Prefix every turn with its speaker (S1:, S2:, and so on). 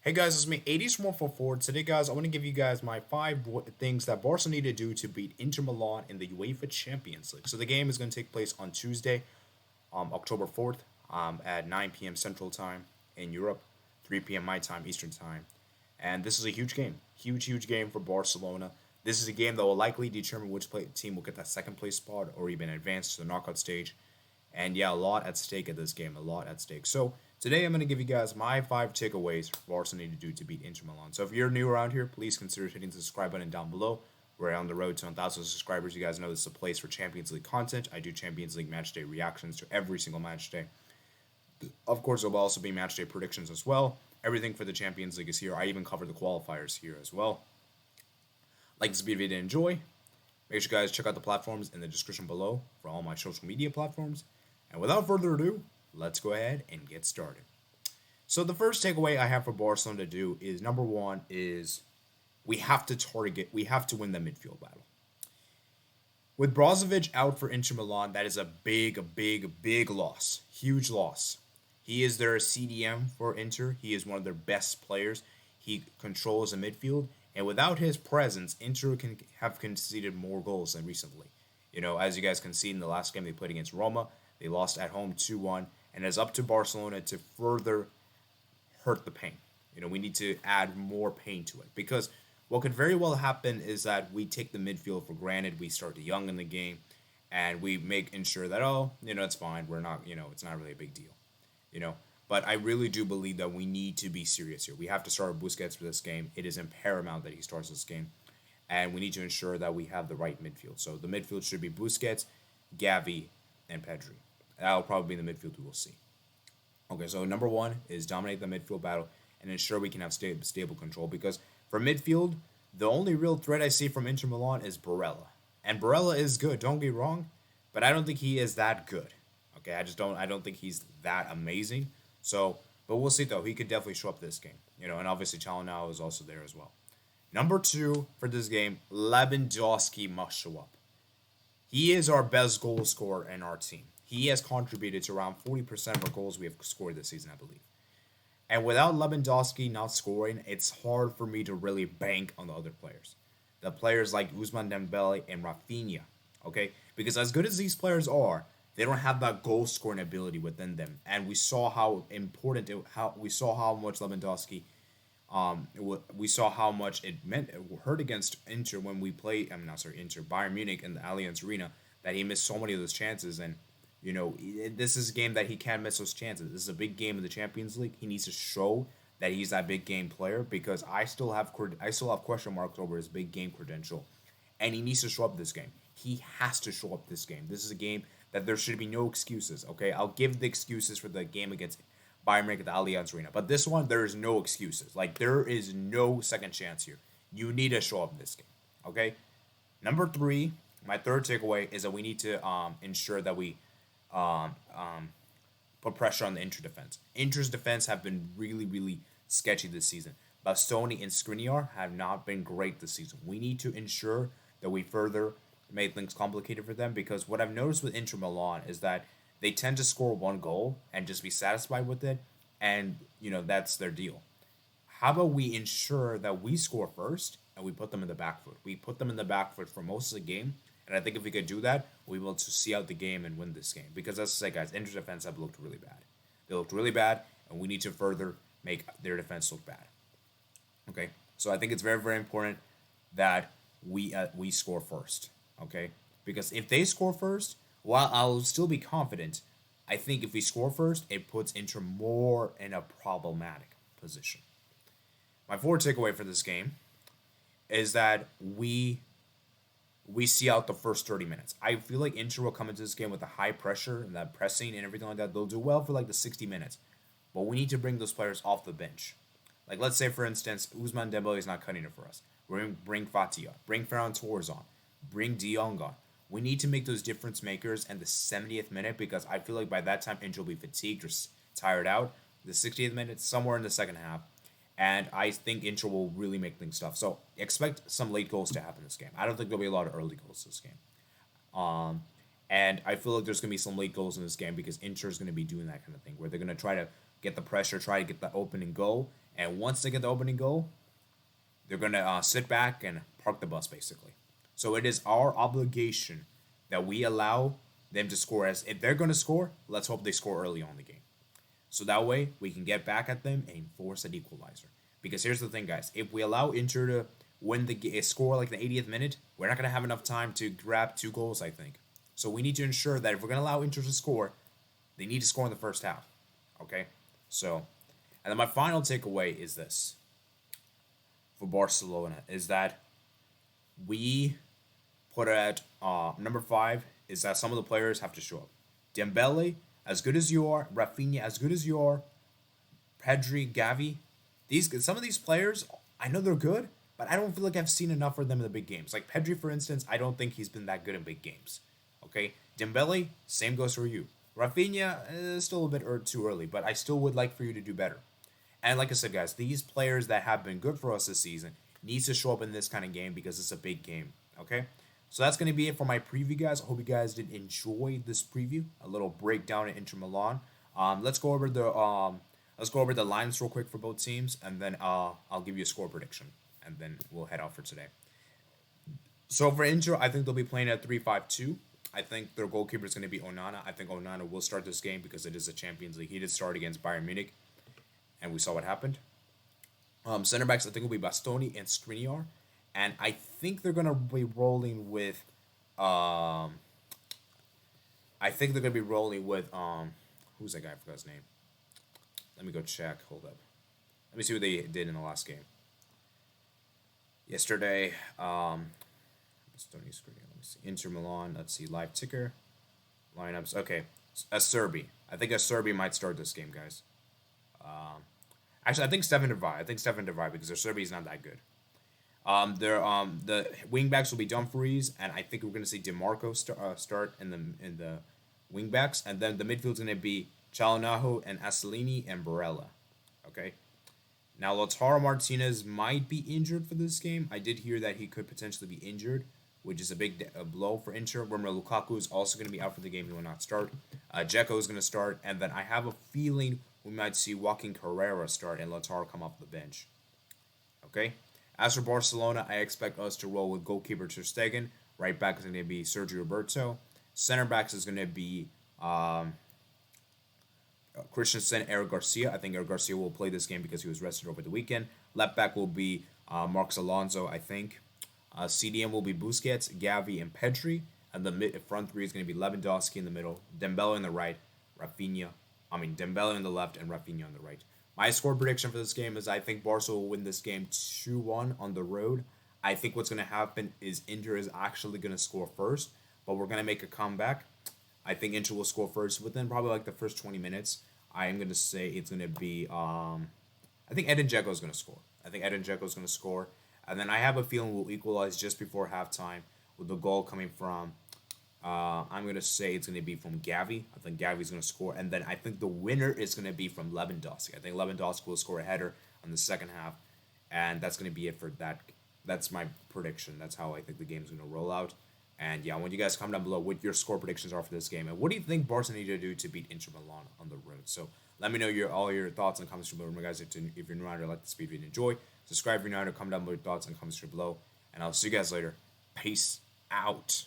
S1: Hey guys, it's me, 80s144. Today, guys, I want to give you guys my things that Barca need to do to beat Inter Milan in the UEFA Champions League. So the game is going to take place on Tuesday, October 4th, at 9 p.m. Central Time in Europe, 3 p.m. my time, Eastern Time. And this is a huge game. Huge game for Barcelona. This is a game that will likely determine which team will get that second place spot or even advance to the knockout stage. And yeah, a lot at stake at this game, a lot at stake. So today I'm going to give you guys my 5 takeaways Barca need to do to beat Inter Milan. So if you're new around here, please consider hitting the subscribe button down below. We're on the road to 1,000 subscribers. You guys know this is a place for Champions League content. I do Champions League match day reactions to every single match day. Of course, there will also be match day predictions as well. Everything for the Champions League is here. I even cover the qualifiers here as well. Like this video if you did enjoy. Make sure you guys check out the platforms in the description below for all my social media platforms. And without further ado, let's go ahead and get started. So the first takeaway I have for Barcelona to do is number one is we have to win the midfield battle. With Brozovic out for Inter Milan, that is a big loss. Huge loss. He is their CDM for Inter. He is one of their best players. He controls the midfield. And without his presence, Inter can have conceded more goals than recently. You know, as you guys can see in the last game they played against Roma, they lost at home 2-1, and it's up to Barcelona to further hurt the pain. You know, we need to add more pain to it because what could very well happen is that we take the midfield for granted. We start young in the game, and we make ensure that it's fine. We're not, it's not really a big deal, you know. But I really do believe that we need to be serious here. We have to start Busquets for this game. It is paramount that he starts this game, and we need to ensure that we have the right midfield. So the midfield should be Busquets, Gavi, and Pedri. That'll probably be the midfield we will see. Okay, so number one is dominate the midfield battle and ensure we can have stable control because for midfield, the only real threat I see from Inter Milan is Barella. And Barella is good, don't get me wrong, but I don't think he is that good. Okay, I don't think he's that amazing. So, but we'll see though. He could definitely show up this game. And obviously Chalonao is also there as well. Number two for this game, Lewandowski must show up. He is our best goal scorer in our team. He has contributed to around 40% of our goals we have scored this season, I believe. And without Lewandowski not scoring, it's hard for me to really bank on the other players. The players like Ousmane Dembele and Rafinha, okay? Because as good as these players are, they don't have that goal scoring ability within them. And we saw how important we saw how much Lewandowski we saw how much it hurt against Inter when we played. Inter Bayern Munich in the Allianz Arena that he missed so many of those chances. And this is a game that he can't miss those chances. This is a big game in the Champions League. He needs to show that he's that big game player because I still have question marks over his big game credential, and he needs to show up this game. He has to show up this game. This is a game that there should be no excuses. Okay, I'll give the excuses for the game against Bayern Munich at the Allianz Arena, but this one there is no excuses. Like there is no second chance here. You need to show up in this game. Okay, number three, my third takeaway is that we need to ensure that we um, um, put pressure on the Inter defense. Inter's defense have been really sketchy this season. Bastoni and Skriniar have not been great this season. We need to ensure that we further make things complicated for them because what I've noticed with Inter Milan is that they tend to score one goal and just be satisfied with it, and that's their deal. How about we ensure that we score first and we put them in the back foot? We put them in the back foot for most of the game, and I think if we could do that, we will to see out the game and win this game. Because as I say, guys, Inter's defense have looked really bad. They looked really bad, and we need to further make their defense look bad. Okay, so I think it's very important that we score first. Okay, because if they score first, while I'll still be confident, I think if we score first, it puts Inter more in a problematic position. My fourth takeaway for this game is that we see out the first 30 minutes. I feel like Inter will come into this game with a high pressure and that pressing and everything like that. They'll do well for like the 60 minutes. But we need to bring those players off the bench. Like let's say for instance, Ousmane Dembele is not cutting it for us. We're going to bring Fatia, bring Ferran Torres on, bring De Jong on. We need to make those difference makers in the 70th minute because I feel like by that time Inter will be fatigued or tired out. The 60th minute, somewhere in the second half. And I think Inter will really make things tough. So expect some late goals to happen this game. I don't think there'll be a lot of early goals this game. And I feel like there's going to be some late goals in this game because Inter is going to be doing that kind of thing where they're going to try to get the pressure, try to get the open and go. And once they get the opening goal, they're gonna sit back and park the bus basically. So it is our obligation that we allow them to score. As if they're gonna score, let's hope they score early on in the game. So that way we can get back at them and force an equalizer. Because here's the thing, guys: if we allow Inter to win the score like the 80th minute, we're not gonna have enough time to grab 2 goals. I think. So we need to ensure that if we're gonna allow Inter to score, they need to score in the first half. Okay. So, and then my final takeaway is this for Barcelona is that we put at number 5 is that some of the players have to show up. Dembele, as good as you are, Rafinha, as good as you are, Pedri, Gavi, some of these players, I know they're good, but I don't feel like I've seen enough for them in the big games. Like Pedri, for instance, I don't think he's been that good in big games. Okay, Dembele, same goes for you. Rafinha is still a bit too early, but I still would like for you to do better. And like I said, guys, these players that have been good for us this season needs to show up in this kind of game because it's a big game. Okay, so that's going to be it for my preview, guys. I hope you guys did enjoy this preview, a little breakdown at Inter Milan. Let's go over the lines real quick for both teams, and then I'll give you a score prediction, and then we'll head out for today. So for Inter, I think they'll be playing at 3-5-2. I think their goalkeeper is going to be Onana. I think Onana will start this game because it is a Champions League. He did start against Bayern Munich, and we saw what happened. Center backs, I think, will be Bastoni and Skriniar. And I think they're going to be rolling with... who's that guy? I forgot his name. Let me go check. Hold up. Let me see what they did in the last game. Yesterday, Bastoni, Skriniar. Let me see. Inter Milan. Let's see. Live ticker. Lineups. Okay. Acerbi. I think Acerbi might start this game, guys. Actually, I think Stefan de Vrij. Because Acerbi is not that good. The wing backs will be Dumfries, and I think we're going to see DeMarco start in the wing backs, and then the midfield's going to be Chalanaho and Assolini and Barella. Okay. Now Lautaro Martinez might be injured for this game. I did hear that he could potentially be injured, which is a big blow for Inter. Romelu Lukaku is also going to be out for the game. He will not start. Dzeko is going to start, and then I have a feeling we might see Joaquin Carrera start and Lautaro come off the bench. Okay. As for Barcelona, I expect us to roll with goalkeeper Ter Stegen. Right back is going to be Sergio Roberto. Center backs is going to be Christensen, Eric Garcia. I think Eric Garcia will play this game because he was rested over the weekend. Left back will be Marcos Alonso, I think. CDM will be Busquets, Gavi, and Pedri. And the front three is going to be Lewandowski in the middle, Dembele on the right, Dembele on the left, and Rafinha on the right. My score prediction for this game is I think Barca will win this game 2-1 on the road. I think what's going to happen is Inter is actually going to score first, but we're going to make a comeback. I think Inter will score first within probably like the first 20 minutes. I am going to say it's going to be, I think Edin Dzeko is going to score. And then I have a feeling we'll equalize just before halftime with the goal coming from, I'm going to say it's going to be from Gavi. I think Gavi's going to score. And then I think the winner is going to be from Lewandowski. I think Lewandowski will score a header on the second half. And that's going to be it for that. That's my prediction. That's how I think the game's going to roll out. And yeah, I want you guys to comment down below what your score predictions are for this game. And what do you think Barca need to do to beat Inter Milan on the road? So let me know all your thoughts and comments below. Remember, guys, if you're new around, like this video and enjoy, subscribe if you're new around, comment down below your thoughts and comments below. And I'll see you guys later. Peace out.